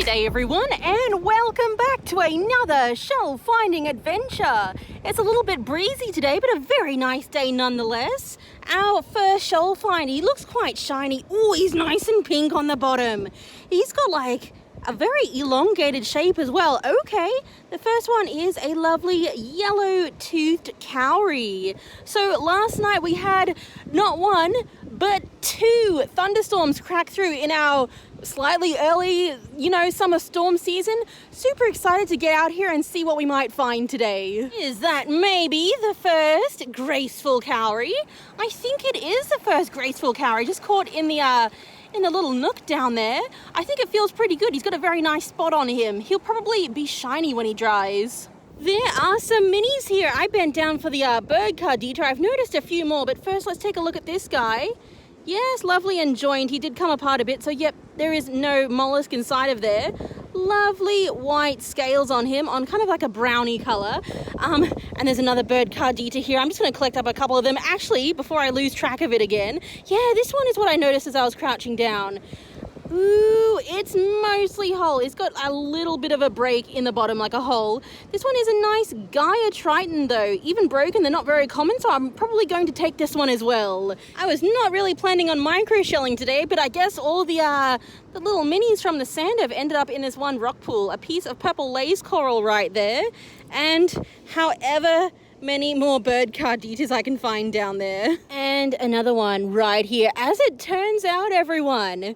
G'day everyone, and welcome back to another shell finding adventure. It's a little bit breezy today, but a very nice day nonetheless. Our first shell find, he looks quite shiny. Oh, he's nice and pink on the bottom. He's got like a very elongated shape as well. Okay, the first one is a lovely yellow-toothed cowrie. So last night we had not one, but two thunderstorms crack through in our slightly early, summer storm season. Super excited to get out here and see what we might find today. Is that maybe the first graceful cowrie? I think it is the first graceful cowrie, just caught in the little nook down there. I think it feels pretty good. He's got a very nice spot on him. He'll probably be shiny when he dries. There are some minis here. I bent down for the bird cardita. I've noticed a few more, but first let's take a look at this guy. Yes, lovely and joined. He did come apart a bit, so yep, there is no mollusk inside of there. Lovely white scales on him, on kind of like a brownie color. And there's another bird cardita here. I'm just going to collect up a couple of them, actually, before I lose track of it again. Yeah, this one is what I noticed as I was crouching down. Ooh, it's mostly whole. It's got a little bit of a break in the bottom, like a hole. This one is a nice Gaia Triton, though. Even broken, they're not very common, so I'm probably going to take this one as well. I was not really planning on micro-shelling today, but I guess all the little minis from the sand have ended up in this one rock pool. A piece of purple lace coral right there, and however many more bird carditas I can find down there. And another one right here. As it turns out, everyone,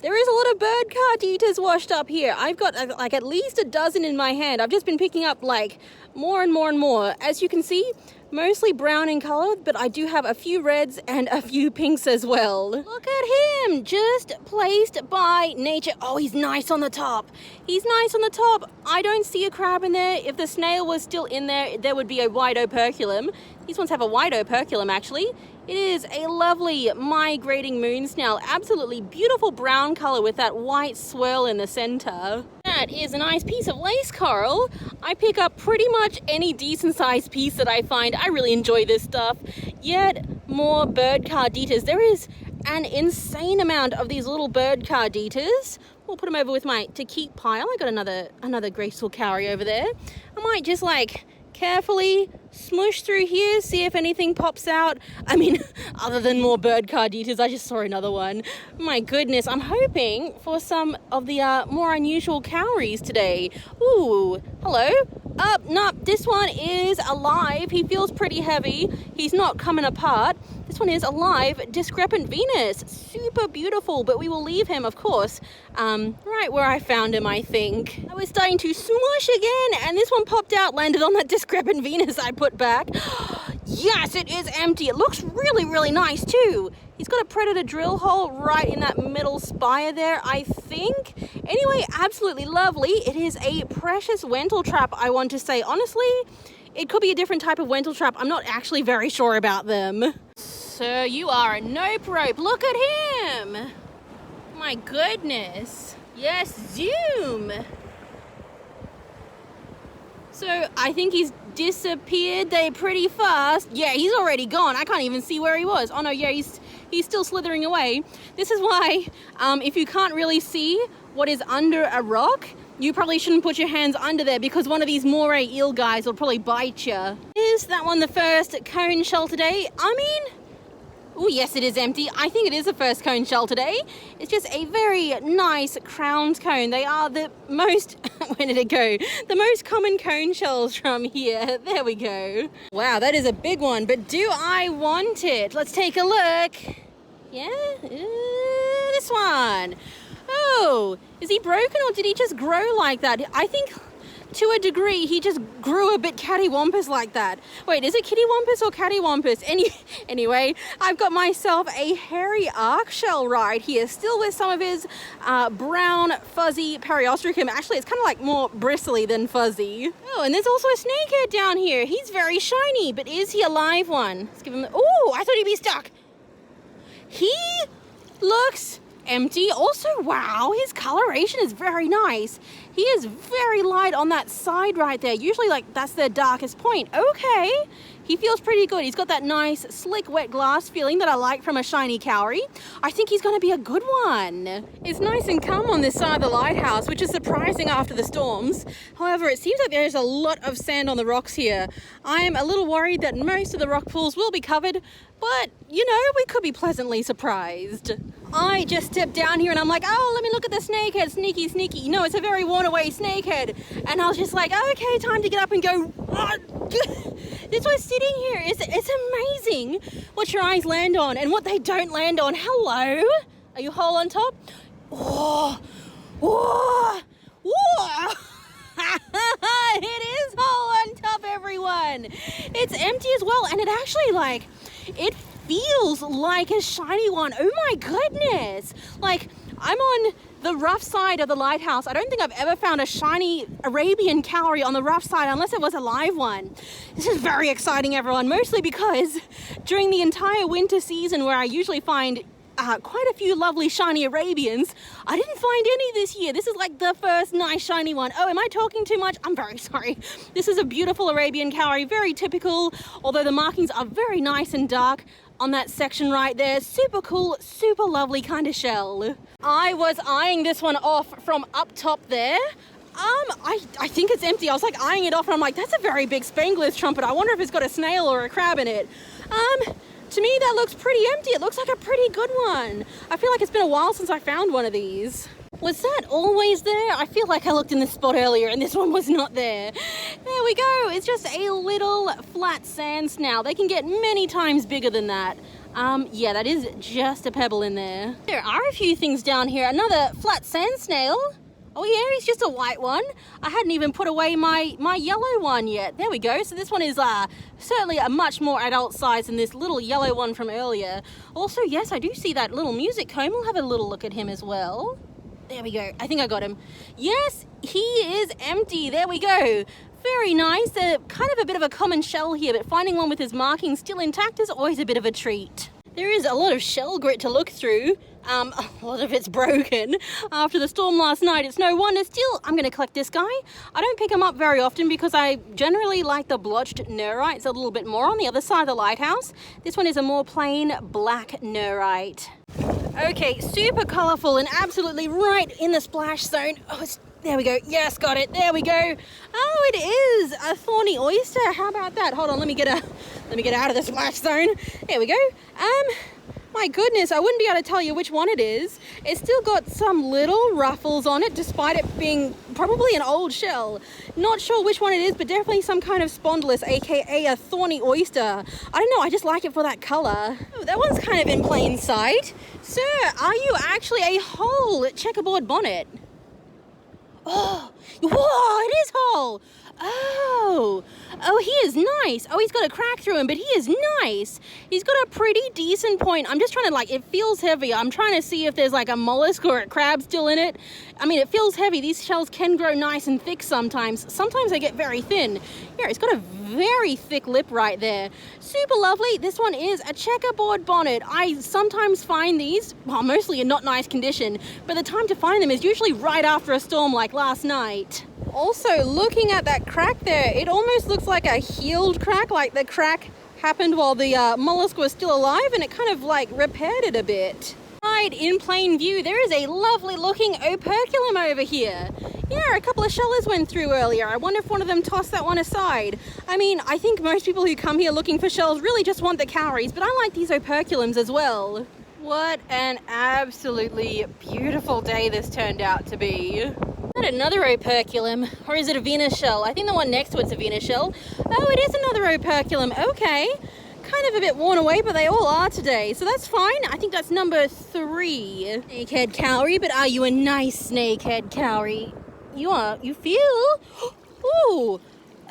there is a lot of bird carditas washed up here. I've got like at least a dozen in my hand. I've just been picking up like more and more and more. As you can see, mostly brown in color, but I do have a few reds and a few pinks as well. Look at him, just placed by nature. Oh, he's nice on the top. He's nice on the top. I don't see a crab in there. If the snail was still in there, there would be a white operculum. These ones have a white operculum, actually. It is a lovely migrating moon snail. Absolutely beautiful brown color with that white swirl in the center. That is a nice piece of lace coral. I pick up pretty much any decent sized piece that I find. I really enjoy this stuff. Yet more bird carditas. There is an insane amount of these little bird carditas. We'll put them over with my to keep pile. I got another graceful cowrie over there. I might just carefully smush through here, see if anything pops out. I mean, other than more bird carditas, I just saw another one. My goodness, I'm hoping for some of the more unusual cowries today. Ooh, hello. Nope, this one is alive. He feels pretty heavy. He's not coming apart. This one is alive, discrepant Venus. Super beautiful, but we will leave him, of course, right where I found him, I think. I was starting to smush again, and this one popped out, landed on that discrepant Venus I put back. Yes, it is empty. It looks really, really nice, too. He's got a predator drill hole right in that middle spire there, I think. Anyway, absolutely lovely. It is a precious Wental trap, I want to say. Honestly, it could be a different type of Wental trap. I'm not actually very sure about them. Sir, you are a nope rope. Look at him. My goodness. Yes, zoom. So I think he's disappeared there pretty fast. Yeah, he's already gone. I can't even see where he was. Oh no, yeah, he's still slithering away. This is why if you can't really see what is under a rock, you probably shouldn't put your hands under there, because one of these moray eel guys will probably bite you. Is that one the first cone shell today? I mean, oh yes, it is empty. I think it is the first cone shell today. It's just a very nice crowned cone. They are the most, where did it go? The most common cone shells from here. There we go. Wow, that is a big one, but do I want it? Let's take a look. Yeah, this one. Oh, is he broken or did he just grow like that? I think to a degree he just grew a bit cattywampus like that. Wait, is it kittywampus or cattywampus? Anyway, I've got myself a hairy arc shell right here, still with some of his brown fuzzy periostracum. Actually, it's kind of like more bristly than fuzzy. Oh, and there's also a snakehead down here. He's very shiny, but is he a live one? Let's give him, oh, I thought he'd be stuck. He looks empty. Also, wow, his coloration is very nice. He is very light on that side right there. Usually, that's their darkest point. Okay, He feels pretty good. He's got that nice, slick, wet glass feeling that I like from a shiny Cowrie. I think he's going to be a good one. It's nice and calm on this side of the lighthouse, which is surprising after the storms. However, it seems like there's a lot of sand on the rocks here. I am a little worried that most of the rock pools will be covered, but, you know, we could be pleasantly surprised. I just stepped down here and I'm like, oh, let me look at the snakehead. Sneaky, sneaky. You know, it's a very worn away snakehead. And I was just like, okay, time to get up and go. This one's sitting here. It's amazing what your eyes land on and what they don't land on. Hello? Are you whole on top? Oh, whoa, whoa. It is whole on top, everyone. It's empty as well, and it actually, it feels like a shiny one. Oh my goodness. Like, I'm on the rough side of the lighthouse. I don't think I've ever found a shiny Arabian Cowrie on the rough side unless it was a live one. This is very exciting, everyone, mostly because during the entire winter season where I usually find quite a few lovely shiny Arabians, I didn't find any this year. This is like the first nice shiny one. Oh, am I talking too much? I'm very sorry. This is a beautiful Arabian Cowrie, very typical, although the markings are very nice and dark on that section right there. Super cool, super lovely kind of shell. I was eyeing this one off from up top there. I think it's empty. I was like eyeing it off and I'm like, that's a very big Spangler's trumpet. I wonder if it's got a snail or a crab in it. To me, that looks pretty empty. It looks like a pretty good one. I feel like it's been a while since I found one of these. Was that always there? I feel like I looked in this spot earlier and this one was not there. There we go. It's just a little flat sand snail. They can get many times bigger than that. Yeah, that is just a pebble in there. There are a few things down here. Another flat sand snail. Oh yeah, he's just a white one. I hadn't even put away my yellow one yet. There we go. So this one is certainly a much more adult size than this little yellow one from earlier. Also, yes, I do see that little music comb. We'll have a little look at him as well. There we go. I think I got him. Yes, he is empty. There we go. Very nice. Kind of a bit of a common shell here, but finding one with his markings still intact is always a bit of a treat. There is a lot of shell grit to look through. A lot of it's broken after the storm last night. It's no wonder. Still, I'm going to collect this guy. I don't pick him up very often because I generally like the blotched neurites a little bit more on the other side of the lighthouse. This one is a more plain black neurite. Okay, super colourful and absolutely right in the splash zone. Oh, there we go. Yes, got it. There we go. Oh, it is a thorny oyster. How about that? Hold on, let me get out of the splash zone. There we go. My goodness, I wouldn't be able to tell you which one it is. It's still got some little ruffles on it, despite it being probably an old shell. Not sure which one it is, but definitely some kind of spondylus, aka a thorny oyster. I don't know, I just like it for that colour. Oh, that one's kind of in plain sight. Sir, are you actually a whole checkerboard bonnet? Oh, whoa, it is whole. Oh, he is nice. Oh, he's got a crack through him, but he is nice. He's got a pretty decent point. I'm just trying to, it feels heavy. I'm trying to see if there's a mollusk or a crab still in it. I mean, it feels heavy. These shells can grow nice and thick sometimes. Sometimes they get very thin. Here, it's got a very thick lip right there. Super lovely. This one is a checkerboard bonnet. I sometimes find these, well, mostly in not nice condition, but the time to find them is usually right after a storm like last night. Also, looking at that crack there, it almost looks like a healed crack, like the crack happened while the mollusk was still alive and it kind of repaired it a bit. Right in plain view, there is a lovely looking operculum over here. Yeah, a couple of shellers went through earlier. I wonder if one of them tossed that one aside. I mean, I think most people who come here looking for shells really just want the cowries, but I like these operculums as well. What an absolutely beautiful day this turned out to be. Is that another operculum? Or is it a Venus shell? I think the one next to it's a Venus shell. Oh, it is another operculum. Okay. Kind of a bit worn away, but they all are today. So that's fine. I think that's number 3. Snakehead Cowrie, but are you a nice snakehead Cowrie? You are. You feel? Ooh.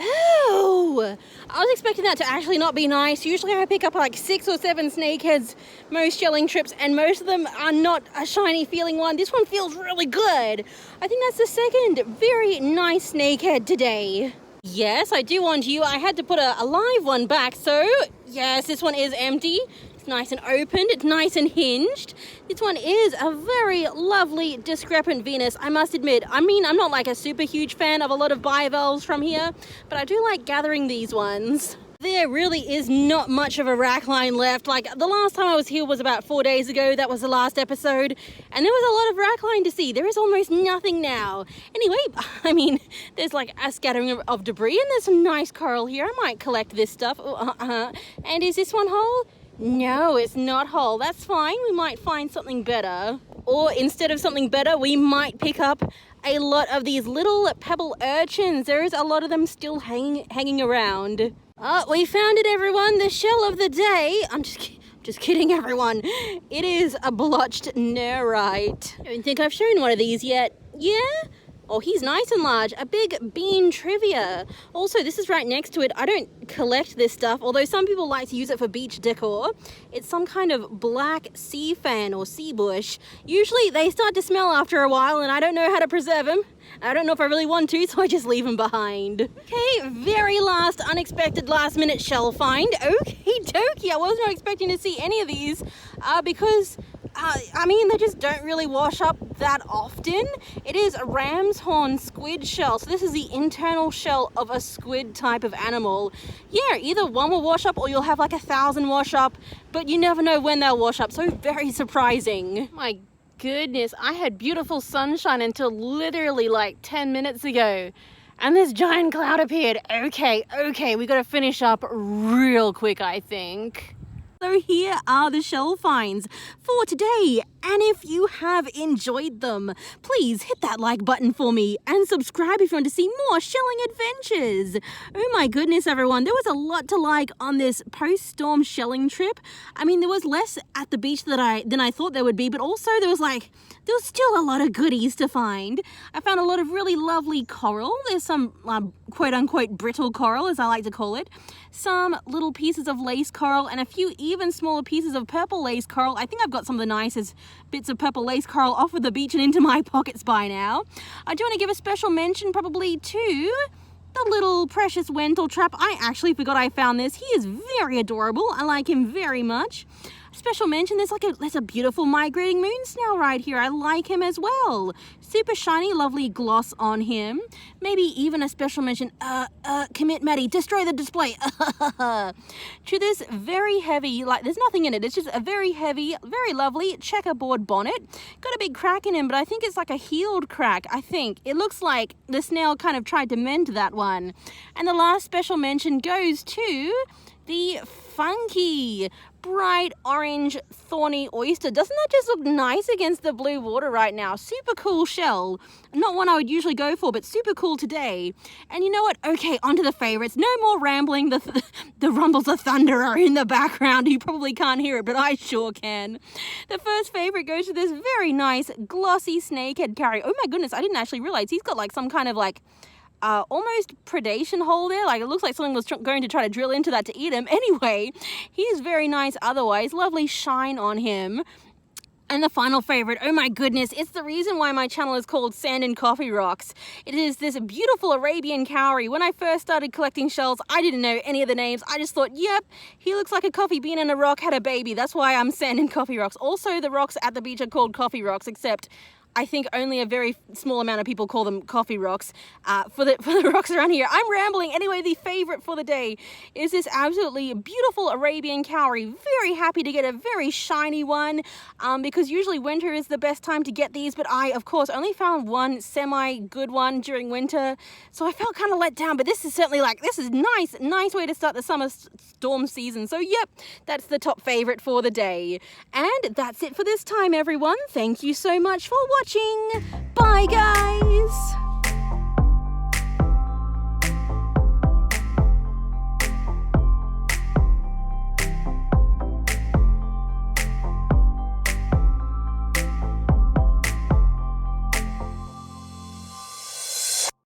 Oh, I was expecting that to actually not be nice. Usually I pick up 6 or 7 snakeheads most shelling trips, and most of them are not a shiny feeling one. This one feels really good. I think that's the second very nice snakehead today. Yes, I do want you. I had to put a live one back, so yes, this one is empty. It's nice and opened. It's nice and hinged. This one is a very lovely discrepant Venus, I must admit. I mean, I'm not a super huge fan of a lot of bivalves from here, but I do like gathering these ones. There really is not much of a rack line left. Like, the last time I was here was about 4 days ago. That was the last episode. And there was a lot of rack line to see. There is almost nothing now. Anyway, I mean, there's like a scattering of debris, and there's some nice coral here. I might collect this stuff. And is this one whole? No, it's not whole. That's fine. We might find something better. Or instead of something better, we might pick up a lot of these little pebble urchins. There is a lot of them still hanging around. Oh, we found it, everyone. The shell of the day. I'm just kidding, everyone. It is a blotched nerite. I don't think I've shown one of these yet. Yeah? Oh, he's nice and large. A big bean trivia. Also, this is right next to it. I don't collect this stuff, although some people like to use it for beach decor. It's some kind of black sea fan or sea bush. Usually they start to smell after a while, and I don't know how to preserve them. I don't know if I really want to, so I just leave them behind. Okay, very last unexpected last minute shell find. Okie dokie. I was not expecting to see any of these because I mean, they just don't really wash up that often. It is a ram's horn squid shell. So this is the internal shell of a squid type of animal. Yeah, either one will wash up or you'll have like 1,000 wash up, but you never know when they'll wash up. So very surprising. My goodness, I had beautiful sunshine until literally like 10 minutes ago. And this giant cloud appeared. Okay, we gotta finish up real quick, I think. So here are the shell finds for today, and if you have enjoyed them, please hit that like button for me and subscribe if you want to see more shelling adventures. Oh my goodness, everyone, there was a lot to like on this post-storm shelling trip. I mean, there was less at the beach than I thought there would be, but also there was still a lot of goodies to find. I found a lot of really lovely coral. There's some quote-unquote brittle coral, as I like to call it. Some little pieces of lace coral and a few even smaller pieces of purple lace coral. I think I've got some of the nicest bits of purple lace coral off of the beach and into my pockets by now. I do want to give a special mention probably to the little precious Wental trap. I actually forgot I found this. He is very adorable. I like him very much. Special mention, there's a beautiful migrating moon snail right here. I like him as well. Super shiny, lovely gloss on him. Maybe even a special mention, commit Maddie, destroy the display. To this very heavy, there's nothing in it. It's just a very heavy, very lovely checkerboard bonnet. Got a big crack in him, but I think it's like a healed crack, I think. It looks like the snail kind of tried to mend that one. And the last special mention goes to the funky bright orange thorny oyster. Doesn't that just look nice against the blue water right now? Super cool shell. Not one I would usually go for, but super cool today. And you know what? Okay, on to the favorites. No more rambling. The rumbles of thunder are in the background. You probably can't hear it, but I sure can. The first favorite goes to this very nice glossy snakehead Cowrie. Oh my goodness, I didn't actually realize he's got some kind of almost predation hole there. It looks like someone was going to try to drill into that to eat him. Anyway, he is very nice otherwise. Lovely shine on him. And the final favorite, oh my goodness, it's the reason why my channel is called Sand and Coffee Rocks. It is this beautiful Arabian Cowrie. When I first started collecting shells, I didn't know any of the names. I just thought, yep, he looks like a coffee bean and a rock had a baby. That's why I'm Sand and Coffee Rocks. Also, the rocks at the beach are called coffee rocks, except I think only a very small amount of people call them coffee rocks for the rocks around here. I'm rambling. Anyway, the favorite for the day is this absolutely beautiful Arabian Cowrie. Very happy to get a very shiny one because usually winter is the best time to get these, but I, of course, only found one semi-good one during winter, so I felt kind of let down, but this is certainly this is nice way to start the summer storm season. So, yep, that's the top favorite for the day. And that's it for this time, everyone. Thank you so much for watching. Bye, guys.